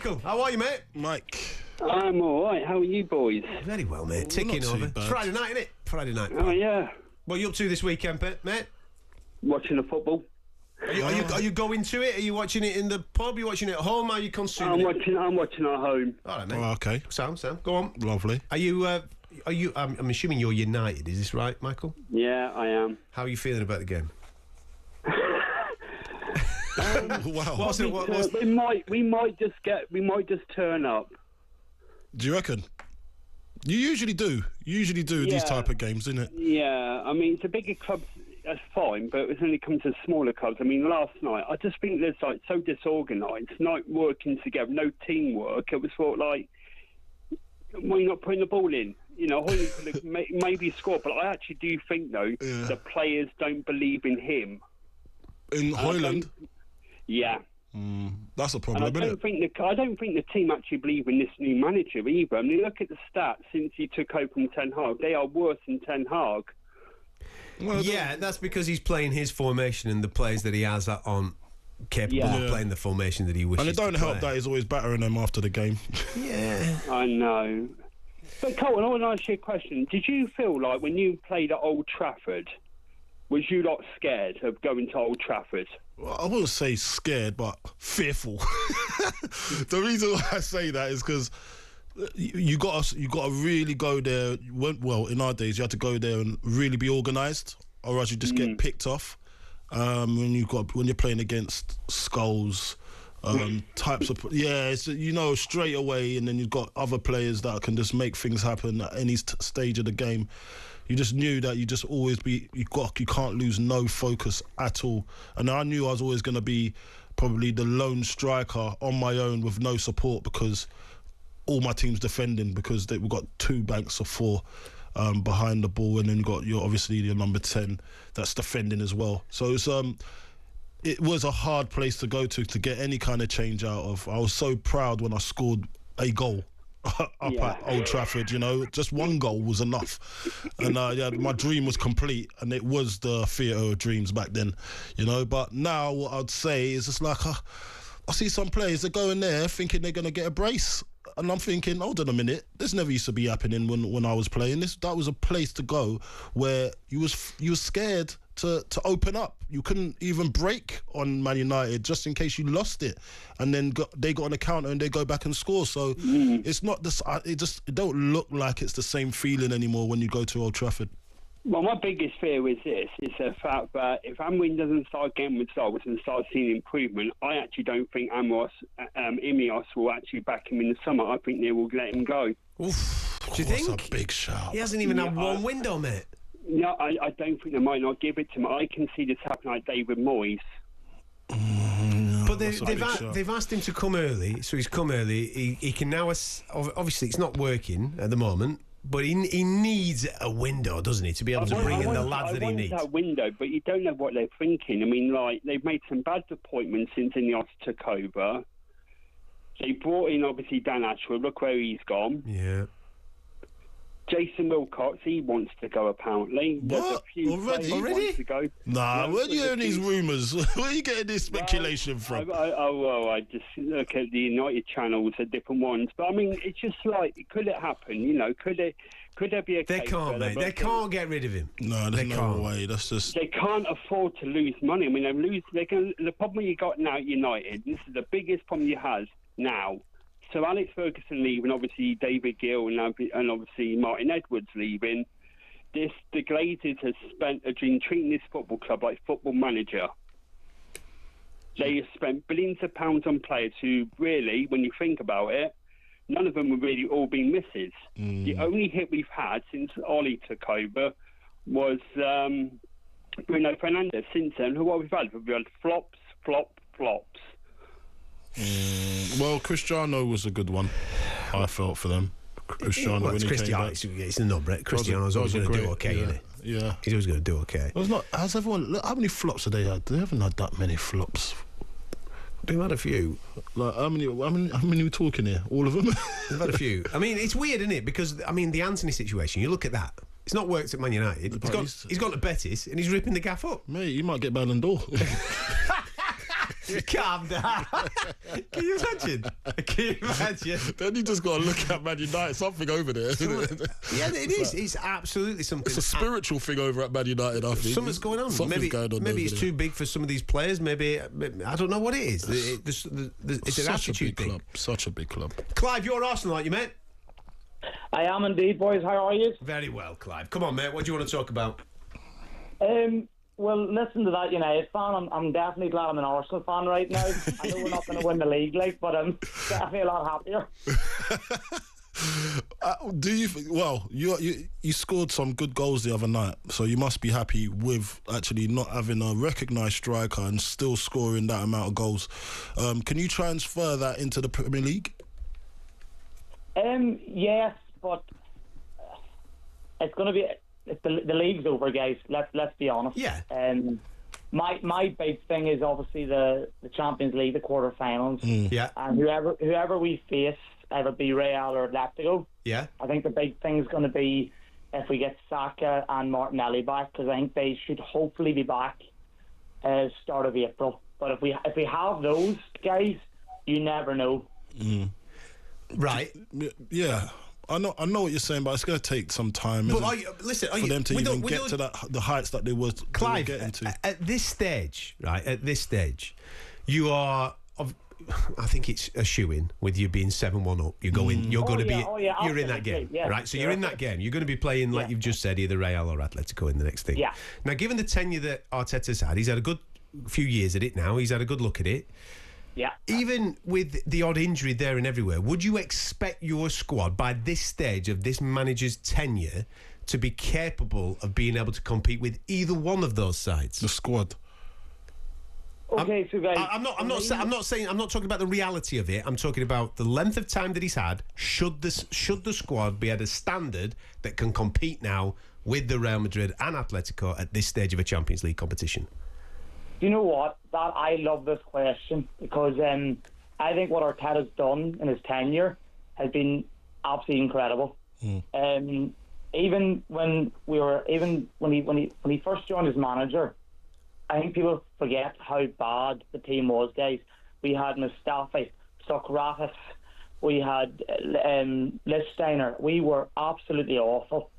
Michael. How are you, mate? Mike. I'm all right. How are you boys? Very well, mate. Ticking not too over. bad. It's Friday night, isn't it? Friday night. Oh, yeah. What are you up to this weekend, mate? Watching the football. Are you going to it? Are you watching it in the pub? Are you watching it at home? Are you consuming it? I'm watching at home. All right, mate. Oh, okay. Sam, go on. Lovely. Are you? I'm assuming you're United. Is this right, Michael? Yeah, I am. How are you feeling about the game? Wow. We might just turn up. Do you reckon? You usually do. These type of games, isn't it? Yeah, I mean, the bigger clubs, that's fine, but when it comes to smaller clubs, I mean, last night, I just think there's like so disorganised, not working together, no teamwork. It was sort of like, why are you not putting the ball in? You know, Hoyland could have maybe scored, but I actually do think, though, the players don't believe in him. In Hoyland? Yeah. That's a problem, I don't think the team actually believe in this new manager either. I mean, look at the stats since he took over from Ten Hag. They are worse than Ten Hag. Well, yeah, that's because he's playing his formation and the players that he has aren't capable of playing the formation that he wishes to play. And it don't help that he's always battering them after the game. Yeah. I know. But, Colin, I want to ask you a question. Did you feel like when you played at Old Trafford, was you not scared of going to Old Trafford? Well, I wouldn't say scared, but fearful. The reason why I say that is because you got to really go there. Well, in our days, you had to go there and really be organised, or else you just get picked off. When you're playing against skulls, types of it's, straight away, and then you've got other players that can just make things happen at any stage of the game. You just knew that you just always you can't lose no focus at all. And I knew I was always going to be probably the lone striker on my own with no support, because all my team's defending, because we've got two banks of four behind the ball, and then you're obviously your number 10 that's defending as well. So it was a hard place to go to get any kind of change out of. I was so proud when I scored a goal at Old Trafford, just one goal was enough. And my dream was complete, and it was the theatre of dreams back then, But now what I'd say is it's like, I see some players that go in there thinking they're going to get a brace. And I'm thinking, hold on a minute, this never used to be happening when I was playing. That was a place to go where you was scared to open up. You couldn't even break on Man United just in case you lost it, and then they got on the counter and they go back and score. So it's not this. It don't look like it's the same feeling anymore when you go to Old Trafford. Well, my biggest fear is this: is the fact that if Amorim doesn't start getting results and start seeing improvement, I actually don't think Ineos will actually back him in the summer. I think they will let him go. Oof. Do you think? That's a big shout. He hasn't even had one window, mate. No, I don't think they might not give it to him. I can see this happening like David Moyes. But they've asked him to come early, so he's come early. He can now. Obviously, it's not working at the moment, but he needs a window, doesn't he, to be able to bring in the lads that he needs. That window, but you don't know what they're thinking. I mean, like, they've made some bad appointments since Ineos took over. They brought in, obviously, Dan Ashworth. Look where he's gone. Yeah. Jason Wilcox, he wants to go, apparently. What? Already? Wants to go. Nah, where are you hearing these rumours? Where are you getting this speculation from? I just look at the United channels, the different ones. But, I mean, it's just like, could it happen? Could there be a They case can't, mate. They can't get rid of him. No, there's no way. That's just... They can't afford to lose money. I mean, the problem you got now at United, this is the biggest problem you have now. So Alex Ferguson leaving, obviously David Gill and obviously Martin Edwards leaving. The Glazers have been treating this football club like Football Manager. They have spent billions of pounds on players who really, when you think about it, none of them have really all been misses. The only hit we've had since Ollie took over was Bruno Fernandes. Since then, what we've had? We've had flops. Well, Cristiano was a good one, I felt, for them. Cristiano, when he came back. It's a no-brainer. Cristiano's always going to do okay, isn't he? Yeah. He's always going to do okay. Has everyone... Look, how many flops have they had? They haven't had that many flops. They've had a few. Like, how many are we talking here? All of them? They've had a few. I mean, it's weird, isn't it? Because, I mean, the Anthony situation, you look at that. It's not worked at Man United. He's gone to Betis and he's ripping the gaff up. Mate, you might get Ballon d'Or. Calm down. Can you imagine? Then you just got to look at Man United. Something over there, isn't it? Yeah, it is. It's absolutely something. It's a spiritual thing over at Man United, I think. Something's going on. Something's going on. Maybe it's too big for some of these players. Maybe I don't know what it is. It's an attitude thing. Such a big club. Clive, you're Arsenal, aren't you, mate? I am indeed, boys. How are you? Very well, Clive. Come on, mate. What do you want to talk about? Well, listen to that United fan. I'm definitely glad I'm an Arsenal fan right now. I know we're not going to win the league, but I'm definitely a lot happier. Do you? Well, you scored some good goals the other night, so you must be happy with actually not having a recognised striker and still scoring that amount of goals. Can you transfer that into the Premier League? Yes, but it's going to be. The league's over, guys. Let's be honest. Yeah. My big thing is obviously the Champions League, the quarterfinals. Yeah. And whoever we face, either be Real or Atletico. Yeah. I think the big thing is going to be if we get Saka and Martinelli back, because I think they should hopefully be back start of April. But if we have those guys, you never know. Right. Yeah. I know what you're saying, but it's going to take some time for them to even get to the heights that they were getting to. At this stage, you are. I think it's a shoe-in with you being 7-1 up. You're going. You're in that game, right? So you're in that game. You're going to be playing, like you've just said, either Real or Atletico in the next thing. Yeah. Now, given the tenure that Arteta's had, he's had a good few years at it now. He's had a good look at it. Yeah. Even with the odd injury there and everywhere, would you expect your squad by this stage of this manager's tenure to be capable of being able to compete with either one of those sides? The squad. Okay, so guys, I'm not talking about the reality of it. I'm talking about the length of time that he's had. Should the squad be at a standard that can compete now with the Real Madrid and Atletico at this stage of a Champions League competition? You know what? I love this question because I think what Arteta's done in his tenure has been absolutely incredible. Even when he first joined as manager, I think people forget how bad the team was, guys. We had Mustafi, Sokratis, we had Lichtsteiner. We were absolutely awful.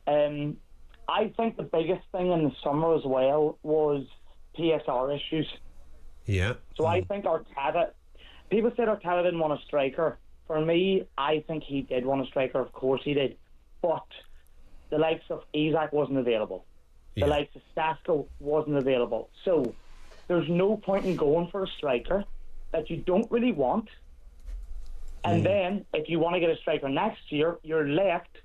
I think the biggest thing in the summer as well was PSR issues. Yeah. So I think Arteta, people said Arteta didn't want a striker. For me, I think he did want a striker. Of course he did. But the likes of Isak wasn't available. The likes of Stasko wasn't available. So there's no point in going for a striker that you don't really want. And then if you want to get a striker next year, you're left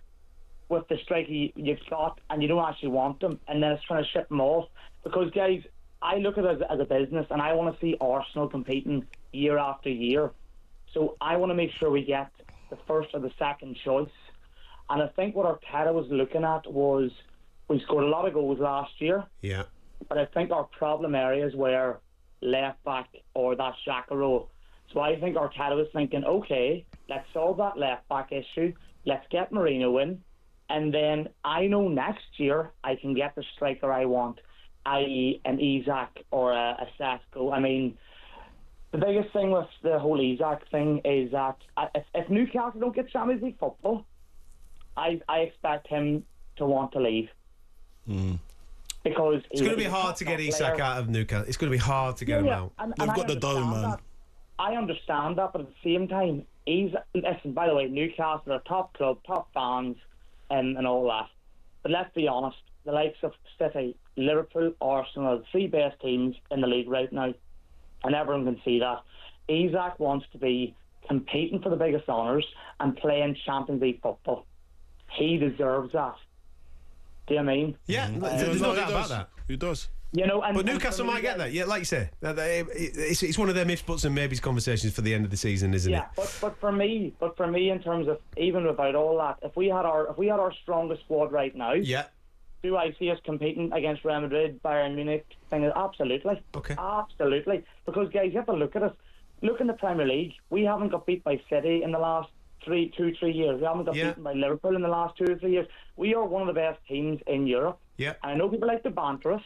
with the striker you've got and you don't actually want them. And then it's trying to ship them off. Because, guys, I look at it as a business and I want to see Arsenal competing year after year. So I want to make sure we get the first or the second choice. And I think what Arteta was looking at was we scored a lot of goals last year. Yeah. But I think our problem areas were left back or that Xhaka role. So I think Arteta was thinking, okay, let's solve that left back issue. Let's get Mourinho in. And then I know next year I can get the striker I want, i.e. an Isak or a Sasko. I mean, the biggest thing with the whole Isak thing is that if Newcastle don't get Champions League football, I expect him to want to leave. Because it's going to be hard to get Isak out of Newcastle. It's going to be hard to get him out. They've got the dome, man. I understand that, but at the same time, listen, by the way, Newcastle are top club, top fans, and all that. But let's be honest, the likes of City, Liverpool, Arsenal are the three best teams in the league right now, and everyone can see that. Isak wants to be competing for the biggest honours and playing Champions League football. He deserves that. Do you know what I mean? Yeah, there's no doubt about that. He does. You know, but Newcastle might get that. Yeah, like you say, it's one of them ifs, buts, and maybes conversations for the end of the season, isn't it? Yeah, but for me, in terms of even without all that, if we had our strongest squad right now, do I see us competing against Real Madrid, Bayern Munich? Absolutely. Okay. Absolutely. Because guys, you have to look at us. Look in the Premier League. We haven't got beat by City in the last 3 years. We haven't got beaten by Liverpool in the last 2 or 3 years. We are one of the best teams in Europe. Yeah. And I know people like to banter us,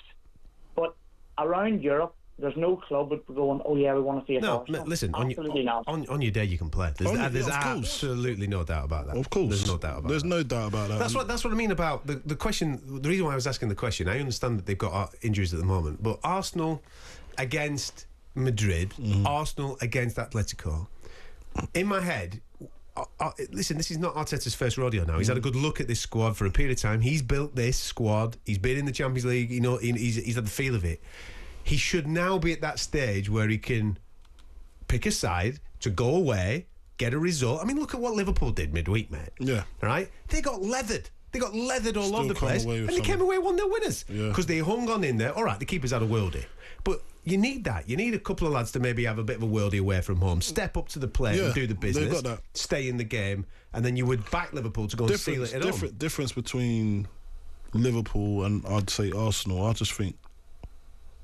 but around Europe, There's no club would be going, oh yeah, we want to face Arsenal. Listen, absolutely not. On your day you can play. There's absolutely no doubt about that. Of course, there's no doubt about that. No doubt about that. That's what I mean about the question. The reason why I was asking the question, I understand that they've got injuries at the moment, but Arsenal against Madrid, Arsenal against Atletico. In my head, listen, this is not Arteta's first rodeo now. He's had a good look at this squad for a period of time. He's built this squad. He's been in the Champions League. You know, he's had the feel of it. He should now be at that stage where he can pick a side to go away, get a result. I mean, look at what Liverpool did midweek, mate. Yeah. Right? They got leathered. They got leathered all over the place. And they came away 1-0 winners. Because they hung on in there. All right, the keeper's had a worldie. But you need that. You need a couple of lads to maybe have a bit of a worldie away from home. Step up to the plate and do the business. They've got that. Stay in the game. And then you would back Liverpool to go and seal it at home. Difference between Liverpool and, I'd say, Arsenal. I just think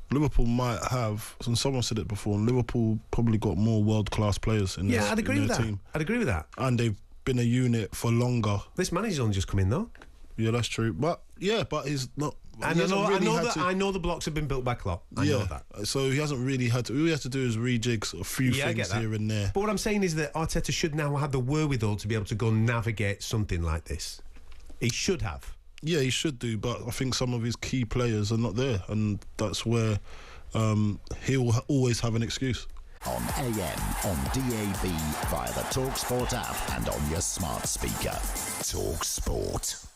Liverpool might have, and someone said it before, Liverpool probably got more world-class players in their team. I'd agree with that. And they've been a unit for longer. This manager's only just come in, though. Yeah, that's true. But he's not. I know the blocks have been built by Klopp. I know that. So he hasn't really had to. All he has to do is rejig a few things here and there. But what I'm saying is that Arteta should now have the wherewithal to be able to go and navigate something like this. He should have. Yeah, he should do, but I think some of his key players are not there, and that's where he'll always have an excuse. On AM, on DAB, via the talkSPORT app and on your smart speaker. talkSPORT.